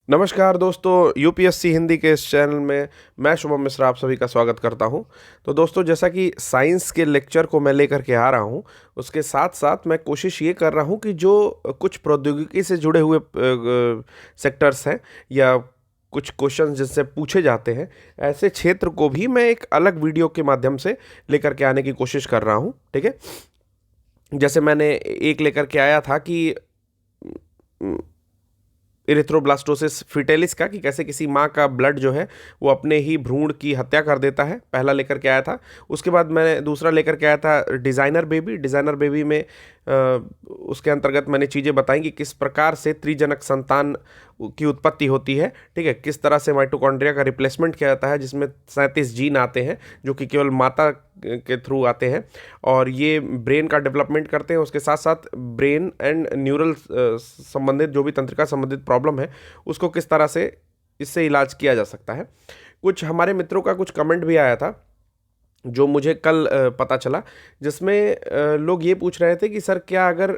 नमस्कार दोस्तों, यूपीएससी हिंदी के इस चैनल में मैं शुभम मिश्रा आप सभी का स्वागत करता हूं। तो दोस्तों, जैसा कि साइंस के लेक्चर को मैं लेकर के आ रहा हूं, उसके साथ साथ मैं कोशिश ये कर रहा हूं कि जो कुछ प्रौद्योगिकी से जुड़े हुए सेक्टर्स हैं या कुछ क्वेश्चन जिनसे पूछे जाते हैं, ऐसे क्षेत्र को भी मैं एक अलग वीडियो के माध्यम से लेकर के आने की कोशिश कर रहा हूं। ठीक है, जैसे मैंने एक लेकर के आया था कि इरिथ्रोब्लास्टोसिस फिटेलिस का, कि कैसे किसी माँ का ब्लड जो है वो अपने ही भ्रूण की हत्या कर देता है, पहला लेकर के आया था। उसके बाद मैंने दूसरा लेकर के आया था डिज़ाइनर बेबी में उसके अंतर्गत मैंने चीज़ें बताई कि किस प्रकार से त्रिजनक संतान की उत्पत्ति होती है। ठीक है, किस तरह से माइटोकॉन्ड्रिया का रिप्लेसमेंट किया जाता है, जिसमें 37 जीन आते हैं जो कि केवल माता के थ्रू आते हैं और ये ब्रेन का डेवलपमेंट करते हैं। उसके साथ साथ ब्रेन एंड न्यूरल संबंधित जो भी तंत्रिका संबंधित प्रॉब्लम है उसको किस तरह से इससे इलाज किया जा सकता है। कुछ हमारे मित्रों का कुछ कमेंट भी आया था जो मुझे कल पता चला, जिसमें लोग ये पूछ रहे थे कि सर क्या अगर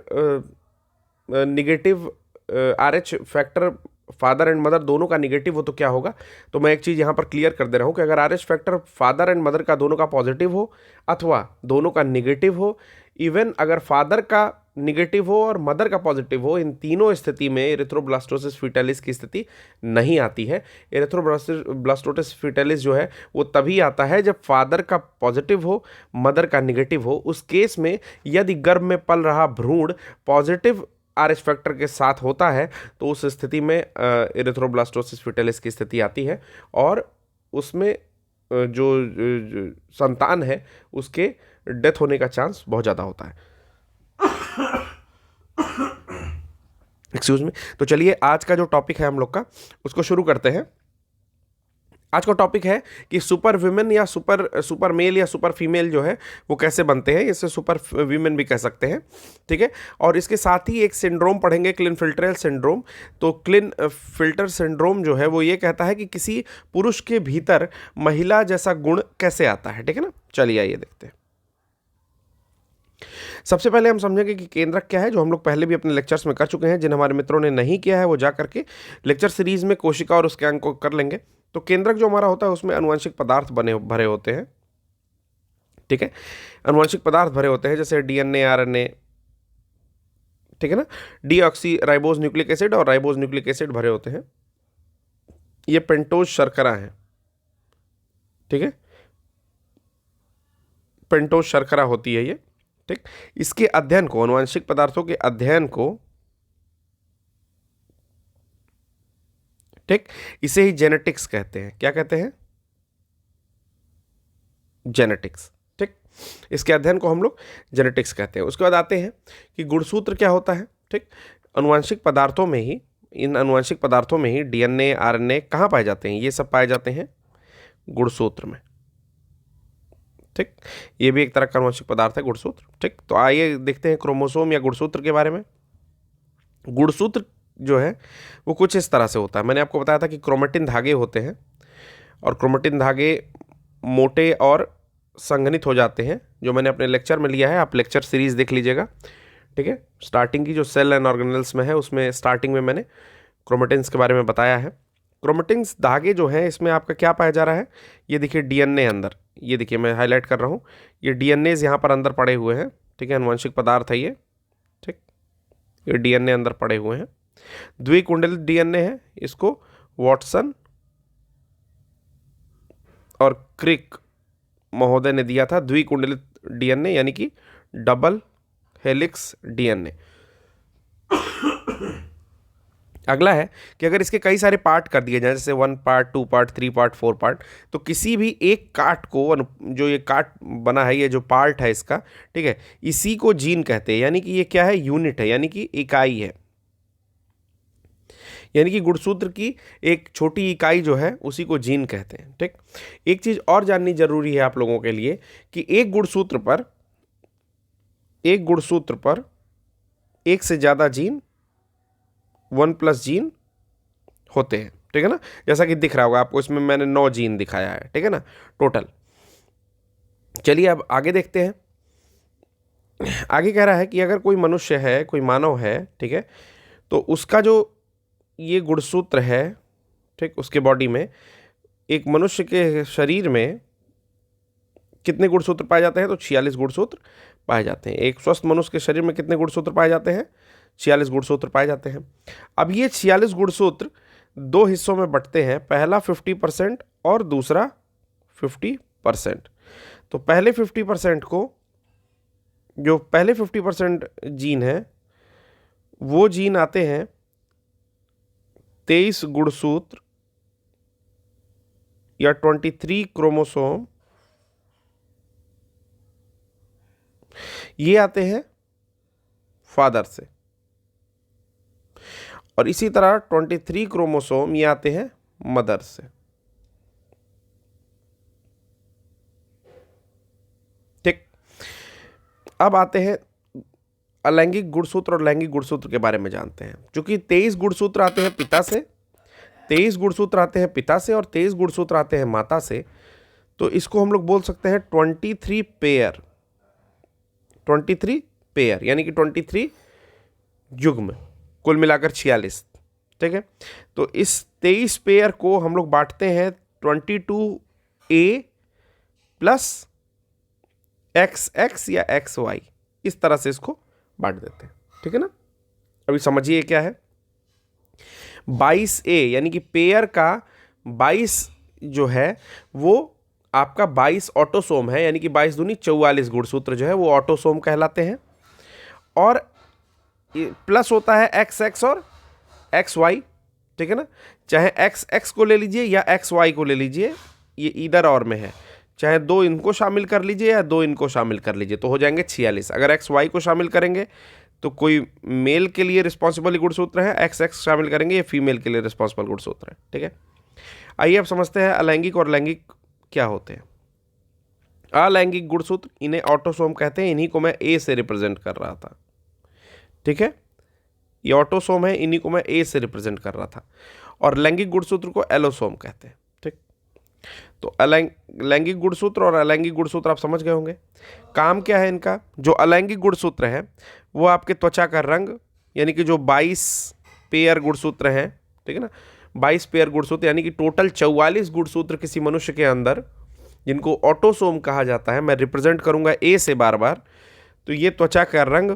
negative RH factor father and mother दोनों का निगेटिव हो तो क्या होगा। तो मैं एक चीज़ यहाँ पर क्लियर कर दे रहा हूँ कि अगर RH factor father and mother का दोनों का पॉजिटिव हो अथवा दोनों का निगेटिव हो, इवन अगर फादर का निगेटिव हो और मदर का पॉजिटिव हो, इन तीनों स्थिति में एरिथ्रोब्लास्टोसिस फिटेलिस की स्थिति नहीं आती है। एरिथ्रोब्लास्टोसिस फिटेलिस जो है वो तभी आता है जब फादर का पॉजिटिव हो, मदर का निगेटिव हो। उस केस में यदि गर्भ में पल रहा भ्रूण पॉजिटिव RH फैक्टर के साथ होता है तो उस स्थिति में एरिथ्रोब्लास्टोसिस फिटेलिस की स्थिति आती है और उसमें जो संतान है उसके डेथ होने का चांस बहुत ज़्यादा होता है। Excuse me. तो चलिए आज का जो टॉपिक है हम लोग का उसको शुरू करते हैं। आज का टॉपिक है कि सुपर विमेन या सुपर मेल या सुपर फीमेल जो है वो कैसे बनते हैं, इसे सुपर वीमेन भी कह सकते हैं। ठीक है, और इसके साथ ही एक सिंड्रोम पढ़ेंगे, क्लिनफिल्ट्रेल सिंड्रोम। तो क्लिनफिल्टर सिंड्रोम जो है वो ये कहता है कि किसी पुरुष के भीतर महिला जैसा गुण कैसे आता है। ठीक है ना, चलिए आइए देखते हैं। सबसे पहले हम समझेंगे कि केंद्रक क्या है, जो हम लोग पहले भी अपने लेक्चर्स में कर चुके हैं। जिन हमारे मित्रों ने नहीं किया है वो जा करके लेक्चर सीरीज में कोशिका और उसके अंक को कर लेंगे। तो केंद्रक जो हमारा होता है उसमें अनुवांशिक पदार्थ बने भरे होते हैं। ठीक है, अनुवांशिक पदार्थ भरे होते हैं जैसे DNA, RNA। ठीक है ना, डीऑक्सी राइबोज न्यूक्लिक एसिड और राइबोज न्यूक्लिक एसिड भरे होते हैं। ये पेंटोज शर्करा है। ठीक है, पेंटोज शर्करा होती है ये। ठीक, इसके अध्ययन को, अनुवांशिक पदार्थों के अध्ययन को, ठीक, इसे ही जेनेटिक्स कहते हैं। क्या कहते हैं? जेनेटिक्स। ठीक, इसके अध्ययन को हम लोग जेनेटिक्स कहते हैं। उसके बाद आते हैं कि गुणसूत्र क्या होता है। ठीक, अनुवांशिक पदार्थों में ही, इन अनुवांशिक पदार्थों में ही DNA, RNA कहाँ पाए जाते हैं? ये सब पाए जाते हैं गुणसूत्र में। ठीक, ये भी एक तरह का अनुवांशिक पदार्थ है गुणसूत्र। ठीक, तो आइए देखते हैं क्रोमोसोम या गुणसूत्र के बारे में। गुणसूत्र जो है वो कुछ इस तरह से होता है। मैंने आपको बताया था कि क्रोमेटिन धागे होते हैं और क्रोमेटिन धागे मोटे और संघनित हो जाते हैं, जो मैंने अपने लेक्चर में लिया है। आप लेक्चर सीरीज देख लीजिएगा। ठीक है, स्टार्टिंग की जो सेल एंड ऑर्गेनेल्स में है उसमें स्टार्टिंग में मैंने क्रोमेटिन्स के बारे में बताया है। क्रोमेटिन्स धागे जो हैं इसमें आपका क्या पाया जा रहा है? ये देखिए DNA अंदर, ये देखिए मैं हाईलाइट कर रहा हूँ, ये DNAs यहाँ पर अंदर पड़े हुए हैं। ठीक है, अनुवांशिक पदार्थ है ये। ठीक, ये DNA अंदर पड़े हुए हैं। द्विकुंडलित DNA है, इसको वॉटसन और क्रिक महोदय ने दिया था। द्विकुंडलित DNA यानी कि डबल हेलिक्स DNA। अगला है कि अगर इसके कई सारे पार्ट कर दिए जाए, जैसे 1 पार्ट, 2 पार्ट, 3 पार्ट, 4 पार्ट, तो किसी भी एक काट को, जो ये काट बना है, ये जो पार्ट है इसका, ठीक है, इसी को जीन कहते हैं। यानी कि ये क्या है? यूनिट है, यानी कि इकाई है। यानी कि गुणसूत्र की एक छोटी इकाई जो है उसी को जीन कहते हैं। ठीक, एक चीज और जाननी जरूरी है आप लोगों के लिए कि एक गुणसूत्र पर एक से ज्यादा जीन, 1+ जीन होते हैं। ठीक है ना, जैसा कि दिख रहा होगा आपको, इसमें मैंने 9 जीन दिखाया है। ठीक है ना, टोटल। चलिए अब आगे देखते हैं। आगे कह रहा है कि अगर कोई मनुष्य है, कोई मानव है, ठीक है, तो उसका जो ये गुणसूत्र है, ठीक, उसके बॉडी में, एक मनुष्य के शरीर में कितने गुणसूत्र पाए जाते हैं? तो 46 गुणसूत्र पाए जाते हैं। एक स्वस्थ मनुष्य के शरीर में कितने गुणसूत्र पाए जाते हैं? 46 गुणसूत्र पाए जाते हैं। अब ये 46 गुणसूत्र दो हिस्सों में बंटते हैं, पहला 50% और दूसरा 50%। तो पहले 50% को, जो पहले 50% जीन है, वो जीन आते हैं 23 गुणसूत्र या 23 क्रोमोसोम, ये आते हैं फादर से, और इसी तरह 23 क्रोमोसोम ये आते हैं मदर से। ठीक, अब आते हैं अलैंगिक गुणसूत्र और लैंगिक गुणसूत्र के बारे में जानते हैं। क्योंकि 23 गुणसूत्र आते हैं पिता से, 23 गुणसूत्र आते हैं पिता से और 23 गुणसूत्र आते हैं माता से, तो इसको हम लोग बोल सकते हैं 23 पेयर, 23 पेयर यानी कि 23 युग्म, कुल मिलाकर 46। ठीक है, तो इस 23 पेयर को हम लोग बांटते हैं 22A प्लस XX या XY, इस तरह से इसको बांट देते हैं। ठीक है ना, अभी समझिए क्या है। 22A यानी कि पेयर का 22 जो है वो आपका 22 ऑटोसोम है, यानी कि 22 दूनी 44 गुणसूत्र जो है वो ऑटोसोम कहलाते हैं। और प्लस होता है XX और XY। ठीक है ना, चाहे XX को ले लीजिए या XY को ले लीजिए, ये इधर और में है, चाहे दो इनको शामिल कर लीजिए या दो इनको शामिल कर लीजिए, तो हो जाएंगे 46। अगर XY को शामिल करेंगे तो कोई मेल के लिए रिस्पॉन्सिबल गुणसूत्र है, XX शामिल करेंगे ये फीमेल के लिए रिस्पॉन्सिबल गुणसूत्र है। ठीक है, आइए अब समझते हैं अलैंगिक और लैंगिक क्या होते हैं। अलैंगिक गुणसूत्र, इन्हें ऑटोसोम कहते हैं, इन्हीं को मैं A से रिप्रेजेंट कर रहा था। ठीक है, ये ऑटोसोम है, इन्हीं को मैं A से रिप्रेजेंट कर रहा था। और लैंगिक गुणसूत्र को एलोसोम कहते हैं। ठीक, तो लैंगिक गुणसूत्र और अलैंगिक गुणसूत्र आप समझ गए होंगे। काम क्या है इनका? जो अलैंगिक गुणसूत्र है वो आपके त्वचा का रंग, यानी कि जो 22 पेयर गुणसूत्र हैं, ठीक है ना, 22 पेयर गुणसूत्र यानी कि टोटल 44 गुणसूत्र किसी मनुष्य के अंदर, जिनको ऑटोसोम कहा जाता है, मैं रिप्रेजेंट करूंगा A से बार बार। तो ये त्वचा का रंग,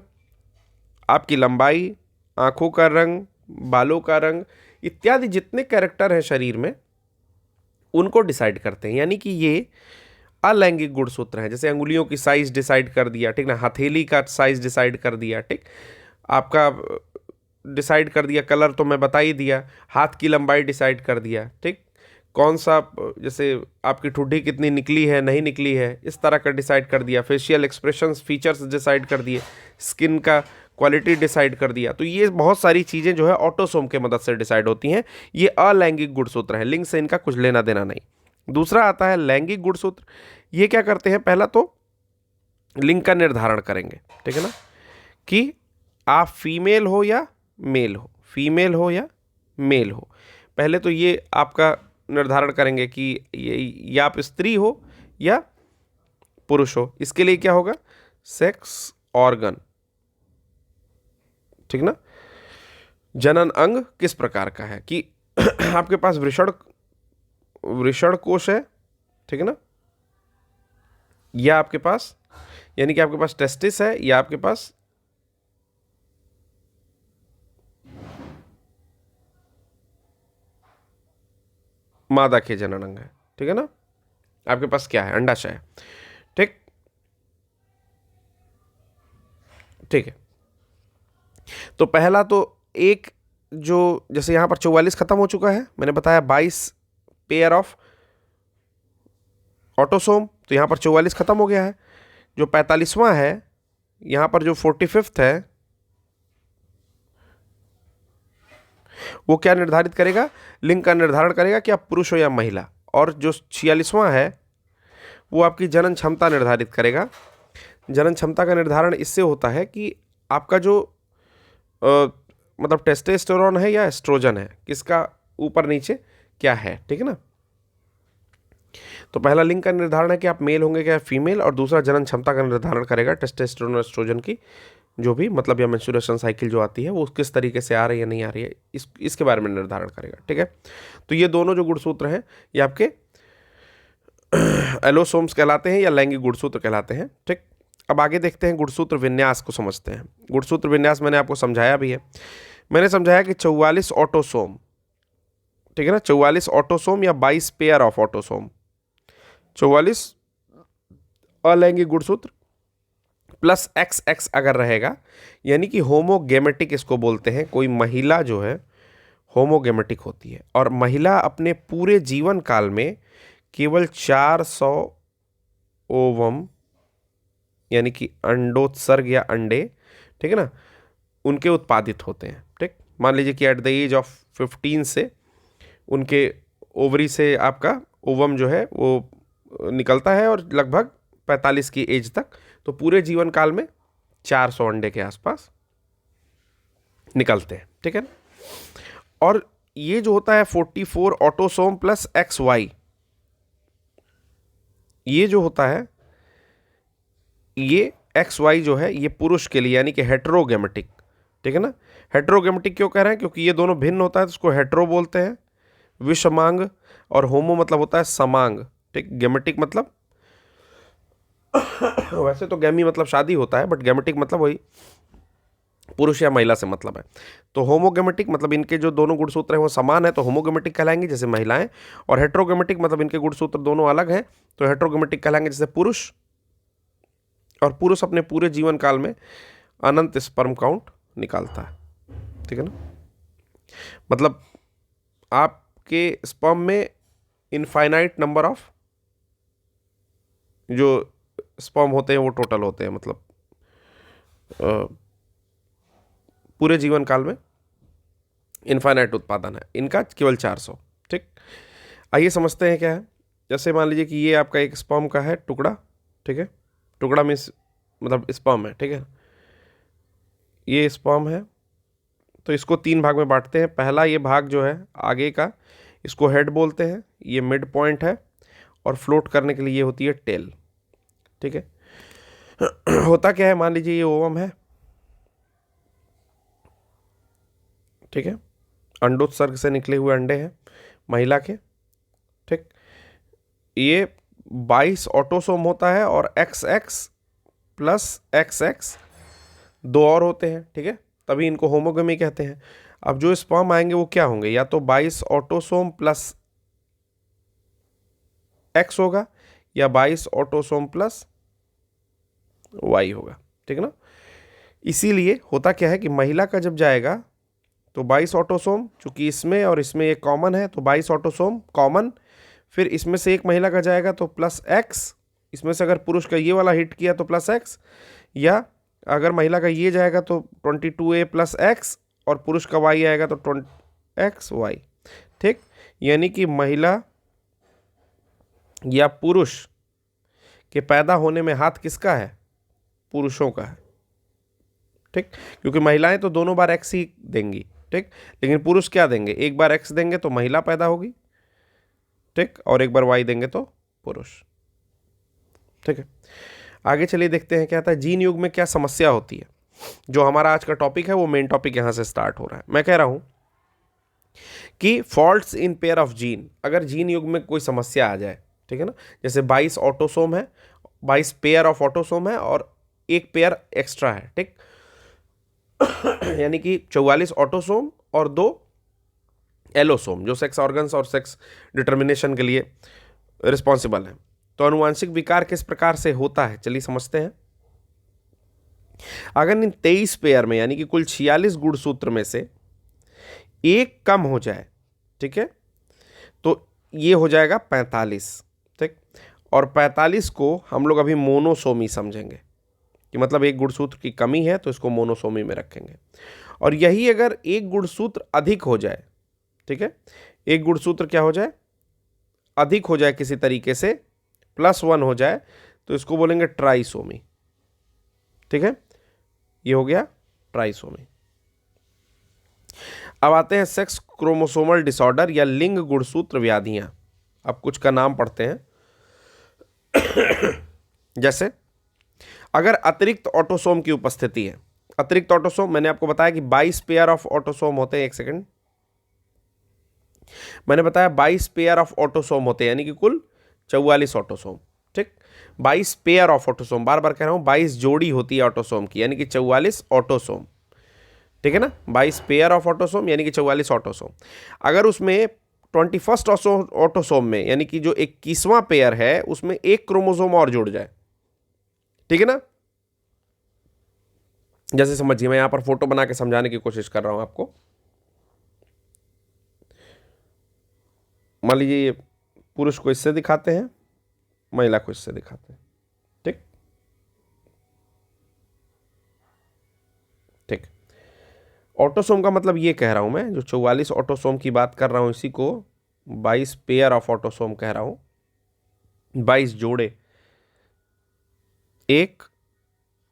आपकी लंबाई, आंखों का रंग, बालों का रंग इत्यादि जितने कैरेक्टर हैं शरीर में, उनको डिसाइड करते हैं। यानी कि ये अलैंगिक गुणसूत्र हैं। जैसे अंगुलियों की साइज डिसाइड कर दिया, ठीक ना, हथेली का साइज डिसाइड कर दिया, ठीक, आपका डिसाइड कर दिया, कलर तो मैं बता ही दिया, हाथ की लंबाई डिसाइड कर दिया, ठीक, कौन सा, जैसे आपकी ठुड्डी कितनी निकली है नहीं निकली है, इस तरह का डिसाइड कर दिया, फेशियल एक्सप्रेशंस फीचर्स डिसाइड कर दिए, स्किन का क्वालिटी डिसाइड कर दिया। तो ये बहुत सारी चीज़ें जो है ऑटोसोम के मदद से डिसाइड होती हैं। ये अलैंगिक गुणसूत्र है, लिंग से इनका कुछ लेना देना नहीं। दूसरा आता है लैंगिक गुणसूत्र। ये क्या करते हैं? पहला तो लिंग का निर्धारण करेंगे, ठीक है ना, कि आप फीमेल हो या मेल हो, फीमेल हो या मेल हो। पहले तो ये आपका निर्धारण करेंगे कि ये या आप स्त्री हो या पुरुष हो। इसके लिए क्या होगा? सेक्स ऑर्गन, ठीक ना, जनन अंग किस प्रकार का है, कि आपके पास वृषण कोश है, ठीक है ना, या आपके पास, यानी कि आपके पास टेस्टिस है, या आपके पास मादा के जनन अंग है, ठीक है ना, आपके पास क्या है? अंडाशय है, ठीक, ठीक है। तो पहला तो एक जो, जैसे यहां पर 44 खत्म हो चुका है, मैंने बताया 22 पेयर ऑफ ऑटोसोम, तो यहां पर 44 खत्म हो गया है। जो 45वां है, यहां पर जो 45th है, वो क्या निर्धारित करेगा? लिंग का निर्धारण करेगा कि आप पुरुष हो या महिला। और जो 46वां है, वो आपकी जनन क्षमता निर्धारित करेगा। जनन क्षमता का निर्धारण इससे होता है कि आपका जो मतलब टेस्टोस्टेरोन है या एस्ट्रोजन है, किसका ऊपर नीचे क्या है, ठीक है ना। तो पहला लिंग का निर्धारण है कि आप मेल होंगे क्या फीमेल, और दूसरा जनन क्षमता का निर्धारण करेगा टेस्टोस्टेरोन और एस्ट्रोजन की जो भी मतलब या मेंस्ट्रुएशन साइकिल जो आती है वो किस तरीके से आ रही है नहीं आ रही है, इसके बारे में निर्धारण करेगा। ठीक है, तो ये दोनों जो गुणसूत्र हैं ये आपके एलोसोम्स कहलाते हैं या लैंगिक गुणसूत्र कहलाते हैं। ठीक, अब आगे देखते हैं गुणसूत्र विन्यास को समझते हैं। गुणसूत्र विन्यास मैंने आपको समझाया भी है। मैंने समझाया कि 44 ऑटोसोम, ठीक है ना, 44 ऑटोसोम या 22 पेयर ऑफ ऑटोसोम, 44 अलैंगिक गुणसूत्र प्लस XX अगर रहेगा, यानी कि होमोगेमेटिक इसको बोलते हैं। कोई महिला जो है होमोगेमेटिक होती है और महिला अपने पूरे जीवन काल में केवल 400 ओवम यानी कि अंडोत्सर्ग या अंडे, ठीक है ना, उनके उत्पादित होते हैं। ठीक, मान लीजिए कि एट द एज ऑफ 15 से उनके ओवरी से आपका ओवम जो है वो निकलता है और लगभग 45 की एज तक, तो पूरे जीवन काल में 400 अंडे के आसपास निकलते हैं। ठीक है ना, और ये जो होता है 44 ऑटोसोम प्लस XY, ये जो होता है ये XY जो है ये पुरुष के लिए यानी कि हेटेरोगेमेटिक। ठीक है ना, हेटेरोगेमेटिक क्यों कह रहे हैं, क्योंकि ये दोनों भिन्न होता है तो उसको हेटेरो बोलते हैं, विषमांग, और होमो मतलब होता है समांग। ठीक, गेमेटिक मतलब वैसे तो गैमी मतलब शादी होता है, बट गेमेटिक मतलब वही पुरुष या महिला से मतलब है। तो होमोगेमेटिक मतलब इनके जो दोनों गुणसूत्र हैं वो समान है तो होमोगेमेटिक कहलाएंगे जैसे महिलाएं, और हेटेरोगेमेटिक मतलब इनके गुणसूत्र दोनों अलग हैं तो हेटेरोगेमेटिक कहलाएंगे जैसे पुरुष। और पुरुष अपने पूरे जीवन काल में अनंत स्पर्म काउंट निकालता है। ठीक है ना, मतलब आपके स्पर्म में इनफाइनाइट नंबर ऑफ जो स्पर्म होते हैं वो टोटल होते हैं, मतलब पूरे जीवन काल में इनफाइनाइट उत्पादन है, इनका केवल 400। ठीक, आइए समझते हैं क्या है। जैसे मान लीजिए कि ये आपका एक स्पर्म का है टुकड़ा। ठीक है, टुकड़ा मीन्स मतलब स्पर्म है। ठीक है, ये स्पर्म है तो इसको 3 भाग में बांटते हैं। पहला ये भाग जो है आगे का, इसको हेड बोलते हैं, ये मिड पॉइंट है, और फ्लोट करने के लिए ये होती है टेल। ठीक है, होता क्या है, मान लीजिए ये ओवम है। ठीक है, अंडोत्सर्ग से निकले हुए अंडे हैं महिला के। ठीक, ये 22 ऑटोसोम होता है और XX प्लस XX 2 और होते हैं। ठीक है, तभी इनको होमोगमी कहते हैं। अब जो स्पर्म आएंगे वो क्या होंगे, या तो 22 ऑटोसोम प्लस X होगा या 22 ऑटोसोम प्लस Y होगा। ठीक है ना, इसीलिए होता क्या है कि महिला का जब जाएगा तो 22 ऑटोसोम, चूंकि इसमें और इसमें ये कॉमन है तो 22 ऑटोसोम कॉमन, फिर इसमें से एक महिला का जाएगा तो प्लस X, इसमें से अगर पुरुष का ये वाला हिट किया तो प्लस X, या अगर महिला का ये जाएगा तो 22A प्लस X, और पुरुष का Y आएगा तो XY। ठीक, यानी कि महिला या पुरुष के पैदा होने में हाथ किसका है, पुरुषों का है। ठीक, क्योंकि महिलाएं तो दोनों बार X ही देंगी। ठीक, लेकिन पुरुष क्या देंगे, एक बार X देंगे तो महिला पैदा होगी। ठीक, और एक बार Y देंगे तो पुरुष। ठीक है, आगे चलिए देखते हैं क्या आता है जीन युग में क्या समस्या होती है। जो हमारा आज का टॉपिक है वो मेन टॉपिक यहां से स्टार्ट हो रहा है। मैं कह रहा हूं कि faults in pair of gene, अगर जीन युग में कोई समस्या आ जाए, ठीक है ना, जैसे 22 ऑटोसोम है, 22 पेयर ऑफ ऑटोसोम है और एक पेयर एक्स्ट्रा है। ठीक, यानी कि 44 ऑटोसोम और 2 एलोसोम जो सेक्स ऑर्गन्स और सेक्स डिटर्मिनेशन के लिए रिस्पॉन्सिबल है। तो अनुवांशिक विकार किस प्रकार से होता है, चलिए समझते हैं। अगर इन 23 पेयर में यानी कि कुल 46 गुणसूत्र में से एक कम हो जाए, ठीक है, तो ये हो जाएगा 45। ठीक, और 45 को हम लोग अभी मोनोसोमी समझेंगे कि मतलब एक गुणसूत्र की कमी है तो इसको मोनोसोमी में रखेंगे। और यही अगर एक गुणसूत्र अधिक हो जाए, ठीक है, एक गुणसूत्र क्या हो जाए, अधिक हो जाए किसी तरीके से, +1 हो जाए, तो इसको बोलेंगे ट्राइसोमी। ठीक है, ये हो गया ट्राइसोमी। अब आते हैं सेक्स क्रोमोसोमल डिसऑर्डर या लिंग गुणसूत्र व्याधियां। अब कुछ का नाम पढ़ते हैं। जैसे अगर अतिरिक्त ऑटोसोम की उपस्थिति है, अतिरिक्त ऑटोसोम मैंने आपको बताया कि 22 पेयर ऑफ ऑटोसोम होते हैं। एक सेकंड, मैंने बताया 22 पेयर ऑफ ऑटोसोम होते हैं, यानी कि कुल 44 ऑटोसोम। ठीक, 22 पेयर ऑफ ऑटोसोम, बार बार कह रहा हूं, 22 जोड़ी होती है ऑटोसोम की, यानी कि 44 ऑटोसोम। ठीक है ना, 22 पेयर ऑफ ऑटोसोम यानी कि 44 ऑटोसोम। अगर उसमें 21st ऑटोसोम में, यानी कि जो 21वां पेयर है, उसमें एक क्रोमोसोम और जुड़ जाए, ठीक है ना, जैसे समझिए, मैं यहां पर फोटो बना के समझाने की कोशिश कर रहा हूं आपको। मान लीजिए ये पुरुष को इससे दिखाते हैं, महिला को इससे दिखाते हैं। ठीक ठीक, ऑटोसोम का मतलब ये कह रहा हूं मैं, जो 44 ऑटोसोम की बात कर रहा हूं, इसी को 22 पेयर ऑफ ऑटोसोम कह रहा हूं। 22 जोड़े, 1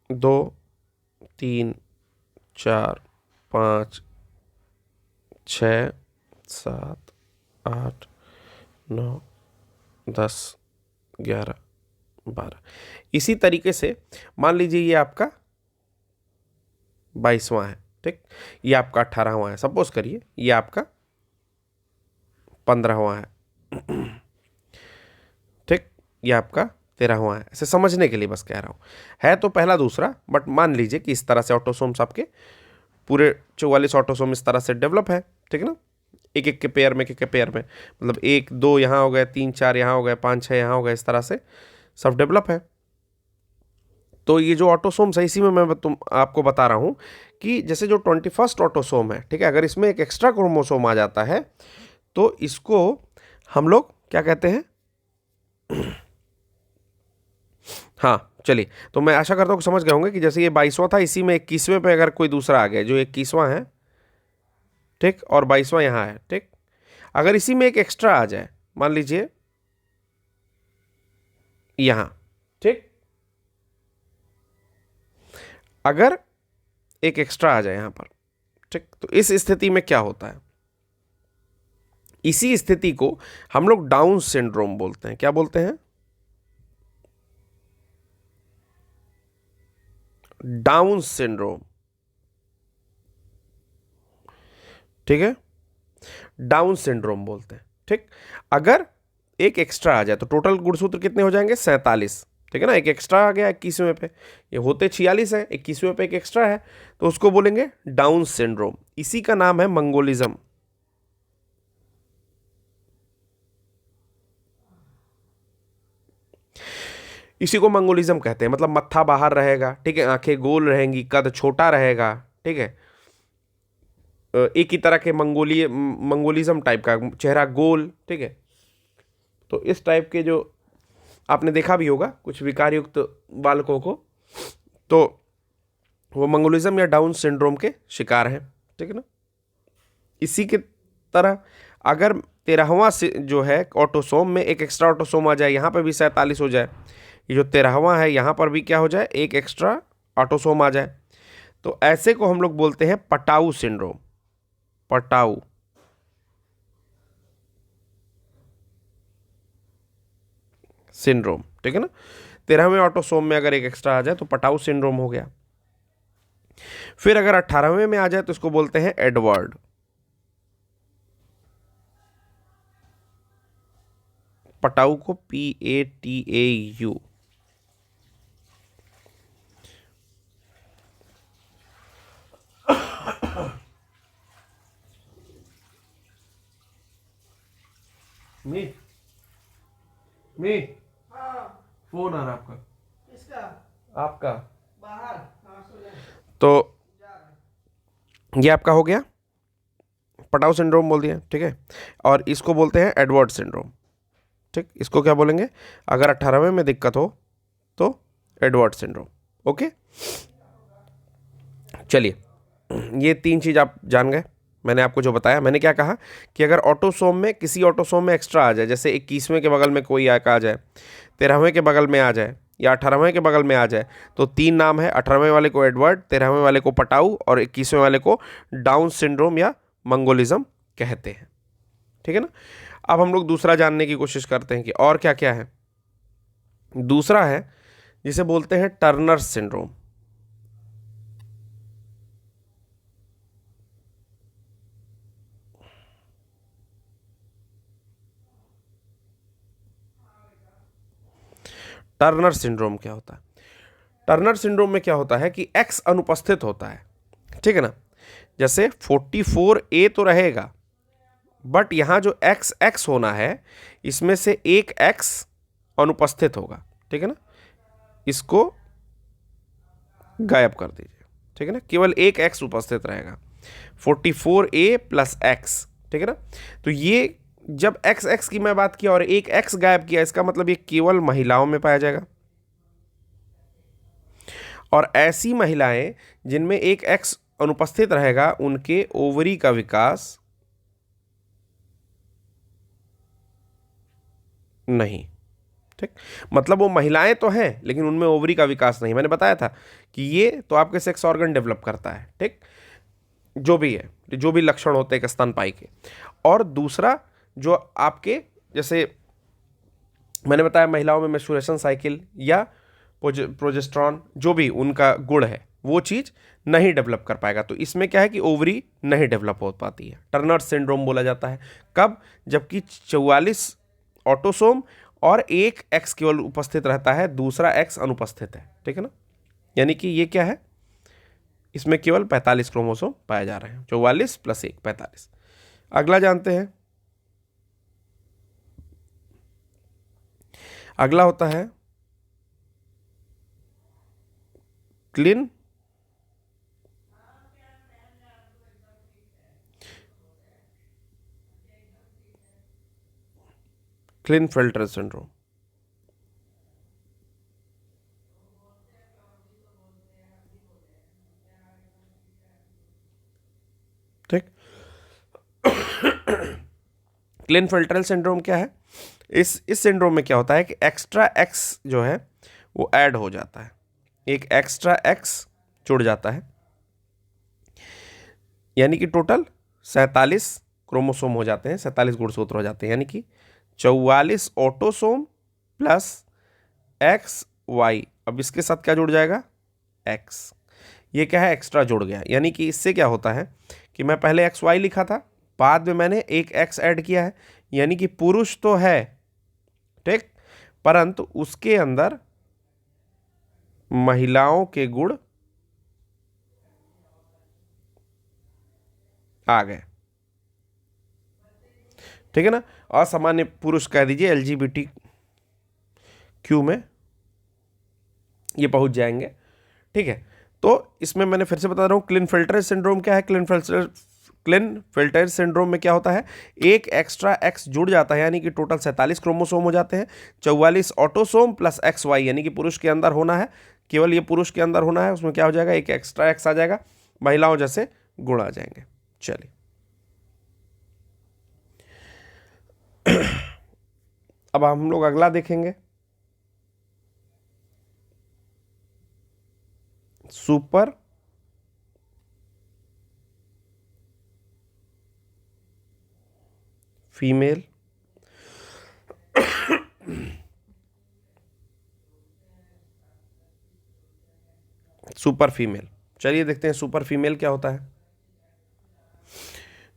2 3 4 5 6 7 8 9 10 11 12। इसी तरीके से मान लीजिए ये आपका 22वां है। ठीक, ये आपका 18वां है, सपोज करिए ये आपका 15वां है। ठीक, ये आपका 13वां है। ऐसे समझने के लिए बस कह रहा हूं, है तो पहला दूसरा, बट मान लीजिए कि इस तरह से ऑटोसोम्स आपके पूरे 44 ऑटोसोम इस तरह से डेवलप है। ठीक है ना, एक एक के पेयर में, एक एक के पेयर में, मतलब 1 2 यहाँ हो गए, 3 4 यहाँ हो गए, 5 6 यहाँ हो गए, इस तरह से सब डेवलप है। तो ये जो ऑटोसोम्स है, इसी में मैं आपको बता रहा हूं कि जैसे जो 21st ऑटोसोम है, ठीक है, अगर इसमें एक एक्स्ट्रा क्रोमोसोम आ जाता है तो इसको हम लोग क्या कहते हैं। हाँ चलिए, तो मैं आशा करता हूँ कि समझ गए होंगे कि जैसे ये 22वां था, इसी में 21वें पे अगर कोई दूसरा आ गया जो 21वां है, ठीक, और 22वां यहाँ है, ठीक, अगर इसी में एक एक्स्ट्रा आ जाए, मान लीजिए यहां, ठीक, अगर एक एक्स्ट्रा आ जाए यहां पर, ठीक, तो इस स्थिति में क्या होता है, इसी स्थिति को हम लोग डाउन सिंड्रोम बोलते हैं। क्या बोलते हैं? Down syndrome. ठीक है, डाउन सिंड्रोम बोलते हैं। ठीक, अगर एक एक्स्ट्रा आ जाए तो टोटल गुणसूत्र कितने हो जाएंगे? 47। ठीक है ना, एक एक्स्ट्रा आ गया 21वें पे, ये होते 46 है, 21वें पे एक एक्स्ट्रा है, तो उसको बोलेंगे डाउन सिंड्रोम। इसी का नाम है मंगोलिज्म। इसी को मंगोलिज्म कहते हैं, मतलब मत्था बाहर रहेगा, ठीक है, आंखें गोल रहेंगी, कद छोटा रहेगा, ठीक है, एक ही तरह के मंगोलिज्म टाइप का, चेहरा गोल, ठीक है। तो इस टाइप के जो आपने देखा भी होगा कुछ विकार युक्त बालकों को, तो वो मंगोलिज्म या डाउन सिंड्रोम के शिकार हैं। ठीक है ना, इसी के तरह अगर 13वां से जो है ऑटोसोम में एक एक्स्ट्रा ऑटोसोम आ जाए, यहाँ पर भी 47 हो जाए, ये जो 13वां है यहाँ पर भी क्या हो जाए, एक एक्स्ट्रा ऑटोसोम आ जाए, तो ऐसे को हम लोग बोलते हैं पटाऊ सिंड्रोम। पटाऊ सिंड्रोम, ठीक है ना, 13वें ऑटोसोम में अगर एक एक्स्ट्रा आ जाए तो पटाऊ सिंड्रोम हो गया। फिर अगर 18वें में आ जाए तो इसको बोलते हैं एडवर्ड। पटाऊ को PATAU। मी मी फोन आ रहा आपका? किसका? आपका। बाहर। तो ये आपका हो गया, पटाऊ सिंड्रोम बोल दिया, ठीक है, और इसको बोलते हैं एडवर्ड सिंड्रोम। ठीक, इसको क्या बोलेंगे? अगर 18वें में दिक्कत हो तो एडवर्ड सिंड्रोम। ओके, चलिए, ये 3 चीज आप जान गए। मैंने आपको जो बताया, मैंने क्या कहा कि अगर ऑटोसोम में किसी ऑटोसोम में एक्स्ट्रा आ जाए, जैसे 21वें के बगल में कोई आ जाए, 13वें के बगल में आ जाए, या 18वें के बगल में आ जाए, तो 3 नाम है, 18वें वाले को एडवर्ड, 13वें वाले को पटाऊ, और 21वें वाले को डाउन सिंड्रोम या मंगोलिज्म कहते हैं। ठीक है ना, अब हम लोग दूसरा जानने की कोशिश करते हैं कि और क्या क्या है। दूसरा है जिसे बोलते हैं टर्नर सिंड्रोम। टर्नर सिंड्रोम क्या होता है? टर्नर सिंड्रोम में क्या होता है कि एक्स अनुपस्थित होता है, ठीक है ना। जैसे 44A तो रहेगा, बट यहां जो एक्स एक्स होना है इसमें से एक एक्स अनुपस्थित होगा, ठीक है ना। इसको गायब कर दीजिए, ठीक है ना, केवल एक एक्स उपस्थित रहेगा, 44A प्लस एक्स, ठीक है ना। तो ये जब एक्स एक्स की मैं बात किया और एक एक्स गायब किया, इसका मतलब ये केवल महिलाओं में पाया जाएगा। और ऐसी महिलाएं जिनमें एक एक्स अनुपस्थित रहेगा उनके ओवरी का विकास नहीं, ठीक। मतलब वो महिलाएं तो हैं लेकिन उनमें ओवरी का विकास नहीं। मैंने बताया था कि ये तो आपके सेक्स ऑर्गन डेवलप करता है, ठीक, जो भी है, जो भी लक्षण होते हैं एक स्तनपायी के। और दूसरा जो आपके, जैसे मैंने बताया महिलाओं में मेंस्ट्रुएशन साइकिल या प्रोजेस्टेरॉन जो भी उनका गुण है वो चीज़ नहीं डेवलप कर पाएगा। तो इसमें क्या है कि ओवरी नहीं डेवलप हो पाती है, टर्नर सिंड्रोम बोला जाता है। कब? जबकि 44 ऑटोसोम और एक एक्स केवल उपस्थित रहता है, दूसरा एक्स अनुपस्थित है, ठीक है ना। यानी कि ये क्या है, इसमें केवल 45 क्रोमोसोम पाए जा रहे हैं, 44 प्लस 1 45। अगला जानते हैं, अगला होता है क्लिन क्लिनफेल्टर सिंड्रोम। ठीक, क्लिनफेल्टर सिंड्रोम क्या है? इस सिंड्रोम में क्या होता है कि एक्स्ट्रा एक्स जो है वो ऐड हो जाता है, एक एक्स्ट्रा एक्स जुड़ जाता है, यानी कि टोटल 47 क्रोमोसोम हो जाते हैं, 47 गुणसूत्र हो जाते हैं, यानी कि 44 ऑटोसोम प्लस एक्स वाई। अब इसके साथ क्या जुड़ जाएगा? एक्स। ये क्या है? एक्स्ट्रा जुड़ गया। यानी कि इससे क्या होता है कि मैं पहले एक्स वाई लिखा था, बाद में मैंने एक एक्स ऐड किया है, यानी कि पुरुष तो है, ठीक, परंतु उसके अंदर महिलाओं के गुण आ गए, ठीक है ना। असामान्य पुरुष कह दीजिए, LGBT क्यू में ये पहुंच जाएंगे, ठीक है। तो इसमें मैंने फिर से बता रहा हूं, क्लिनफेल्टर सिंड्रोम क्या है? क्लिनफेल्टर सिंड्रोम में क्या होता है, एक एक्स्ट्रा एक्स जुड़ जाता है, यानी कि टोटल 47 क्रोमोसोम हो जाते हैं, 44 ऑटोसोम प्लस एक्स वाई, यानी कि पुरुष के अंदर होना है, केवल ये पुरुष के अंदर होना है, उसमें क्या हो जाएगा, एक एक्स्ट्रा एक्स आ जाएगा, महिलाओं जैसे गुण आ जाएंगे। चलिए अब हम लोग अगला देखेंगे, सुपर फीमेल सुपर फीमेल। चलिए देखते हैं सुपर फीमेल क्या होता है।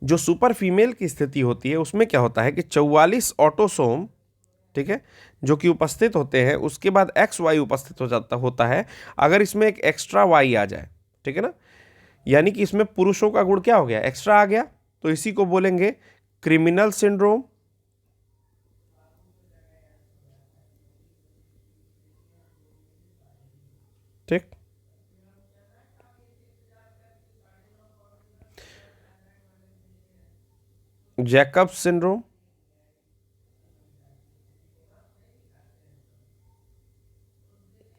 जो सुपर फीमेल की स्थिति होती है उसमें क्या होता है कि 44 ऑटोसोम, ठीक है, जो कि उपस्थित होते हैं, उसके बाद एक्स वाई उपस्थित हो जाता होता है। अगर इसमें एक एक्स्ट्रा वाई आ जाए, ठीक है ना, यानी कि इसमें पुरुषों का गुण क्या हो गया, एक्स्ट्रा आ गया, तो इसी को बोलेंगे क्रिमिनल सिंड्रोम, ठीक। जैकब्स सिंड्रोम,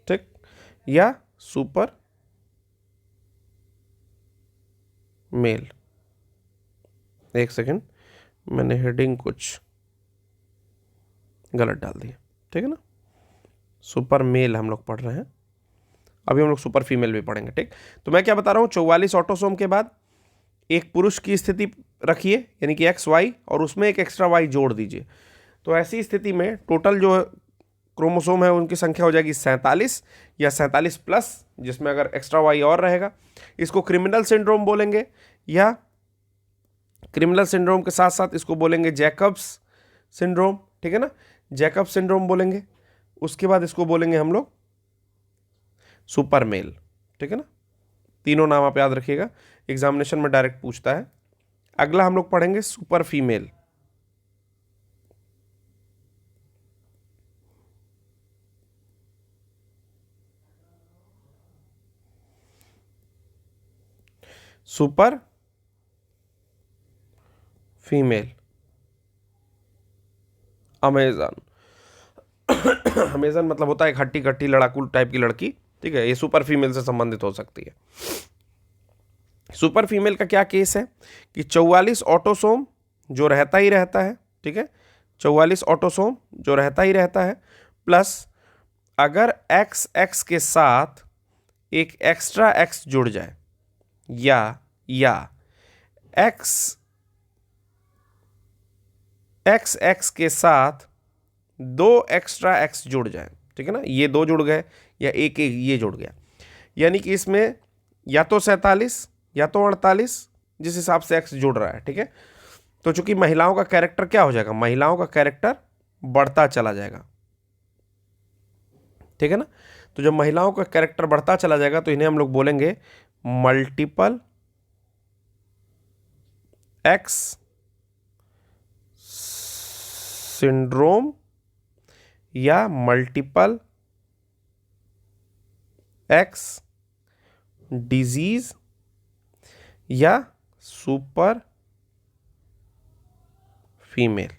ठीक, या सुपर मेल। एक सेकंड, मैंने हेडिंग कुछ गलत डाल दी, ठीक है ना। सुपर मेल हम लोग पढ़ रहे हैं, अभी हम लोग सुपर फीमेल भी पढ़ेंगे, ठीक। तो मैं क्या बता रहा हूँ, 44 ऑटोसोम के बाद एक पुरुष की स्थिति रखिए, यानी कि एक्स वाई, और उसमें एक एक्स्ट्रा वाई जोड़ दीजिए। तो ऐसी स्थिति में टोटल जो क्रोमोसोम है उनकी संख्या हो जाएगी 47 या 47 प्लस, जिसमें अगर एक्स्ट्रा वाई और रहेगा। इसको क्रिमिनल सिंड्रोम बोलेंगे, या क्रिमिनल सिंड्रोम के साथ साथ इसको बोलेंगे जैकब्स सिंड्रोम, ठीक है ना, जैकब सिंड्रोम बोलेंगे। उसके बाद इसको बोलेंगे हम लोग सुपर मेल, ठीक है ना। तीनों नाम आप याद रखिएगा, एग्जामिनेशन में डायरेक्ट पूछता है। अगला हम लोग पढ़ेंगे super female. Super female, Amazon. Amazon मतलब होता है एक हट्टी कट्टी लड़ाकू टाइप की लड़की, ठीक है। ये सुपर फीमेल से संबंधित हो सकती है। सुपर फीमेल का क्या केस है कि 44 ऑटोसोम जो रहता ही रहता है, ठीक है, 44 ऑटोसोम जो रहता ही रहता है, प्लस अगर एक्स एक्स के साथ एक एक्स्ट्रा एक्स जुड़ जाए, या एक्स एक्स एक्स के साथ दो एक्स्ट्रा एक्स जुड़ जाए, ठीक है ना, ये दो जुड़ गए या एक एक ये जुड़ गया, यानी कि इसमें या तो 47 या तो 48, जिस हिसाब से एक्स जुड़ रहा है, ठीक है। तो चूंकि महिलाओं का कैरेक्टर क्या हो जाएगा, महिलाओं का कैरेक्टर बढ़ता चला जाएगा, ठीक है ना। तो जब महिलाओं का कैरेक्टर बढ़ता चला जाएगा तो इन्हें हम लोग बोलेंगे मल्टीपल एक्स सिंड्रोम या मल्टीपल एक्स डिजीज या सुपर फीमेल,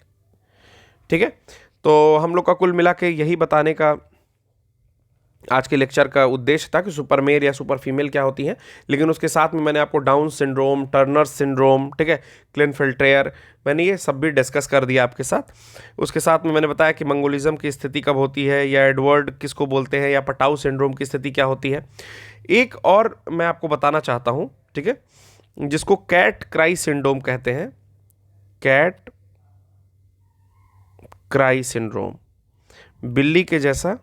ठीक है। तो हम लोग का कुल मिला के यही बताने का आज के लेक्चर का उद्देश्य था कि सुपर मेल या सुपर फीमेल क्या होती हैं। लेकिन उसके साथ में मैंने आपको डाउन सिंड्रोम, टर्नर सिंड्रोम, ठीक है, क्लिनफिल्ट्रेयर, मैंने ये सब भी डिस्कस कर दिया आपके साथ। उसके साथ में मैंने बताया कि मंगोलिज्म की स्थिति कब होती है, या एडवर्ड किसको बोलते हैं, या पटाऊ सिंड्रोम की स्थिति क्या होती है। एक और मैं आपको बताना चाहता हूँ, ठीक है, जिसको कैट क्राई सिंड्रोम कहते हैं। कैट क्राई सिंड्रोम, बिल्ली के जैसा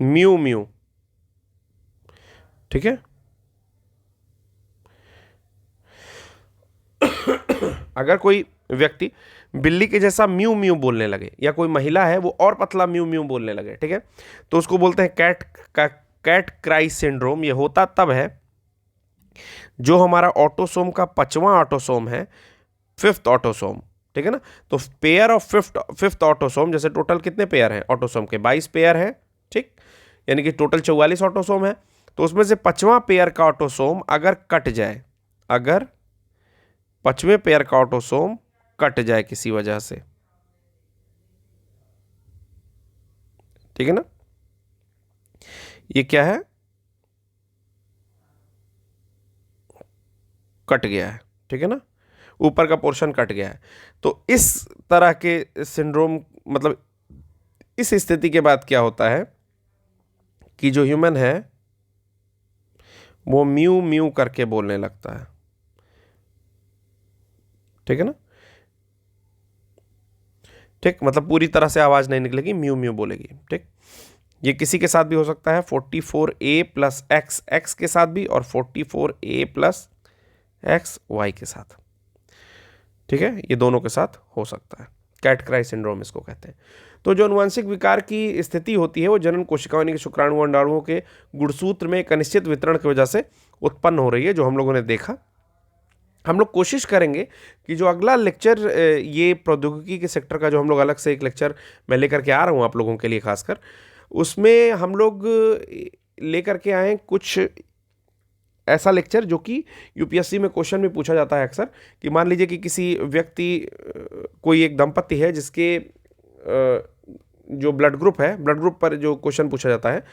म्यू म्यू, ठीक है। अगर कोई व्यक्ति बिल्ली के जैसा म्यू म्यू बोलने लगे, या कोई महिला है वो और पतला म्यू म्यू बोलने लगे, ठीक है, तो उसको बोलते हैं कैट क्राई सिंड्रोम। ये होता तब है जो हमारा ऑटोसोम का 5वां ऑटोसोम है, 5th ऑटोसोम, ठीक है ना। तो पेयर ऑफ 5th ऑटोसोम, जैसे टोटल कितने पेयर हैं ऑटोसोम के, 22 पेयर है, ठीक, यानी कि टोटल 44 ऑटोसोम है। तो उसमें से 5वां पेयर का ऑटोसोम अगर कट जाए, अगर 5वें पेयर का ऑटोसोम कट जाए किसी वजह से, ठीक है ना, ये क्या है, कट गया है, ठीक है ना, ऊपर का पोर्शन कट गया है। तो इस तरह के सिंड्रोम, मतलब इस स्थिति के बाद क्या होता है कि जो ह्यूमन है वो म्यू म्यू करके बोलने लगता है, ठीक है ना, ठीक, मतलब पूरी तरह से आवाज नहीं निकलेगी, म्यू म्यू बोलेगी, ठीक। ये किसी के साथ भी हो सकता है, 44A प्लस एक्स एक्स के साथ भी, और 44A प्लस एक्स वाई के साथ, ठीक है, ये दोनों के साथ हो सकता है। कैट क्राई सिंड्रोम इसको कहते हैं। तो जो अनुवांशिक विकार की स्थिति होती है वो जनन कोशिकाओं यानी कि शुक्राणु अंडाणुओं के गुणसूत्र में एक अनिश्चित वितरण की वजह से उत्पन्न हो रही है, जो हम लोगों ने देखा। हम लोग कोशिश करेंगे कि जो अगला लेक्चर ये प्रौद्योगिकी के सेक्टर का जो हम लोग अलग से एक लेक्चर मैं लेकर के आ रहा हूँ आप लोगों के लिए खासकर, उसमें हम लोग लेकर के आए कुछ ऐसा लेक्चर जो कि यूपीएससी में क्वेश्चन में पूछा जाता है अक्सर, कि मान लीजिए कि किसी व्यक्ति, कोई एक दंपति है जिसके जो ब्लड ग्रुप है, ब्लड ग्रुप पर जो क्वेश्चन पूछा जाता है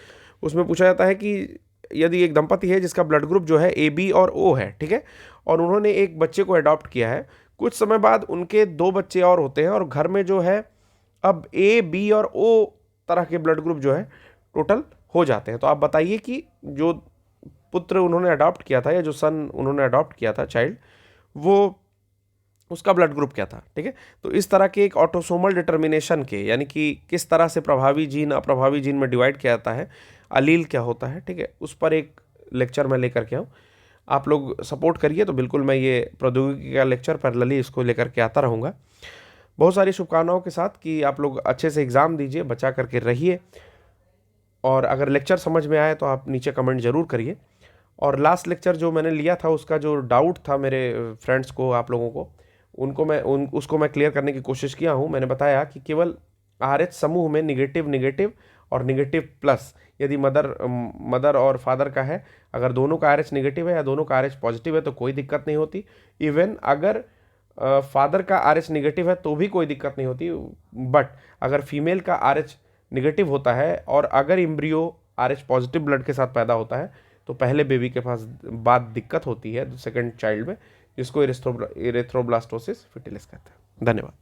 उसमें पूछा जाता है कि यदि एक दंपति है जिसका ब्लड ग्रुप जो है AB और O है, ठीक है, और उन्होंने एक बच्चे को अडॉप्ट किया है, कुछ समय बाद उनके 2 बच्चे और होते हैं, और घर में जो है अब A, B और O तरह के ब्लड ग्रुप जो है टोटल हो जाते हैं। तो आप बताइए कि जो पुत्र उन्होंने अडॉप्ट किया था, या जो सन उन्होंने अडॉप्ट किया था, चाइल्ड, वो उसका ब्लड ग्रुप क्या था, ठीक है। तो इस तरह के एक ऑटोसोमल डिटर्मिनेशन के, यानी कि किस तरह से प्रभावी जीन अप्रभावी जीन में डिवाइड किया जाता है, अलील क्या होता है, ठीक है, उस पर एक लेक्चर मैं लेकर के आऊँ। आप लोग सपोर्ट करिए तो बिल्कुल मैं ये प्रौद्योगिकी का लेक्चर पैरेलली इसको लेकर के आता रहूँगा। बहुत सारी शुभकामनाओं के साथ कि आप लोग अच्छे से एग्ज़ाम दीजिए, बचा करके रहिए, और अगर लेक्चर समझ में आए तो आप नीचे कमेंट ज़रूर करिए। और लास्ट लेक्चर जो मैंने लिया था उसका जो डाउट था मेरे फ्रेंड्स को, आप लोगों को, उसको मैं क्लियर करने की कोशिश किया हूँ। मैंने बताया कि केवल RH समूह में निगेटिव निगेटिव और निगेटिव प्लस, यदि मदर और फादर का है, अगर दोनों का RH निगेटिव है या दोनों का RH पॉजिटिव है तो कोई दिक्कत नहीं होती। इवन अगर फादर का RH निगेटिव है तो भी कोई दिक्कत नहीं होती। बट अगर फीमेल का RH निगेटिव होता है और अगर एम्ब्रियो RH पॉजिटिव ब्लड के साथ पैदा होता है तो पहले बेबी के पास बाद दिक्कत होती है सेकंड चाइल्ड में, जिसको इरेथ्रोब्लास्टोसिस फीटालिस कहते हैं। धन्यवाद।